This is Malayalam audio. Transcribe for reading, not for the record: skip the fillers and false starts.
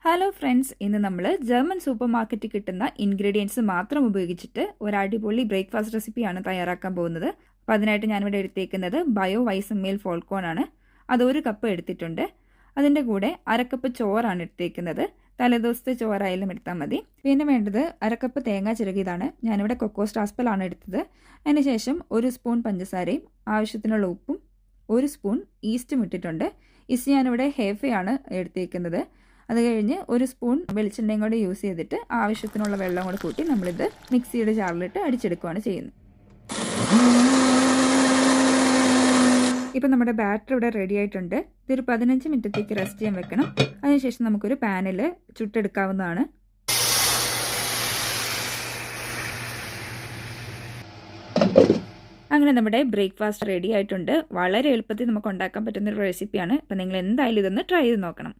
ഹലോ ഫ്രണ്ട്സ്, ഇന്ന് നമ്മൾ ജർമ്മൻ സൂപ്പർ മാർക്കറ്റിൽ കിട്ടുന്ന ഇൻഗ്രീഡിയൻസ് മാത്രം ഉപയോഗിച്ചിട്ട് ഒരു അടിപൊളി ബ്രേക്ക്ഫാസ്റ്റ് റെസിപ്പിയാണ് തയ്യാറാക്കാൻ പോകുന്നത്. അപ്പോൾ അതിനായിട്ട് ഞാനിവിടെ എടുത്തേക്കുന്നത് ബയോ വൈസമേൽ ഫോൾക്കോൺ ആണ്. അത് 1 കപ്പ് എടുത്തിട്ടുണ്ട്. അതിൻ്റെ കൂടെ 1/2 കപ്പ് ചോറാണ് എടുത്തേക്കുന്നത്. തലേദിവസത്തെ ചോറായാലും എടുത്താൽ മതി. പിന്നെ വേണ്ടത് 1/2 കപ്പ് തേങ്ങ ചിരകിയതാണ്. ഞാനിവിടെ കൊക്കോസ് റാസ്പലാണ് എടുത്തത്. അതിനുശേഷം 1 സ്പൂൺ പഞ്ചസാരയും ആവശ്യത്തിനുള്ള ഉപ്പും 1 സ്പൂൺ ഈസ്റ്റും ഇട്ടിട്ടുണ്ട്. ഈസ്റ്റ് ഞാനിവിടെ ഹേഫയാണ് എടുത്തേക്കുന്നത്. അത് കഴിഞ്ഞ് 1 സ്പൂൺ വെളിച്ചെണ്ണയും കൂടെ യൂസ് ചെയ്തിട്ട് ആവശ്യത്തിനുള്ള വെള്ളം കൂടെ കൂട്ടി നമ്മളിത് മിക്സിയുടെ ജാറിലിട്ട് അടിച്ചെടുക്കുകയാണ് ചെയ്യുന്നത്. ഇപ്പം നമ്മുടെ ബാറ്റർ ഇവിടെ റെഡി ആയിട്ടുണ്ട്. ഇതൊരു 15 മിനിറ്റത്തേക്ക് റെസ്റ്റ് ചെയ്യാൻ വെക്കണം. അതിനുശേഷം നമുക്കൊരു പാനിൽ ചുട്ടെടുക്കാവുന്നതാണ്. അങ്ങനെ നമ്മുടെ ബ്രേക്ക്ഫാസ്റ്റ് റെഡി ആയിട്ടുണ്ട്. വളരെ എളുപ്പത്തിൽ നമുക്ക് ഉണ്ടാക്കാൻ പറ്റുന്നൊരു റെസിപ്പിയാണ്. അപ്പം നിങ്ങൾ എന്തായാലും ഇതൊന്ന് ട്രൈ ചെയ്ത് നോക്കണം.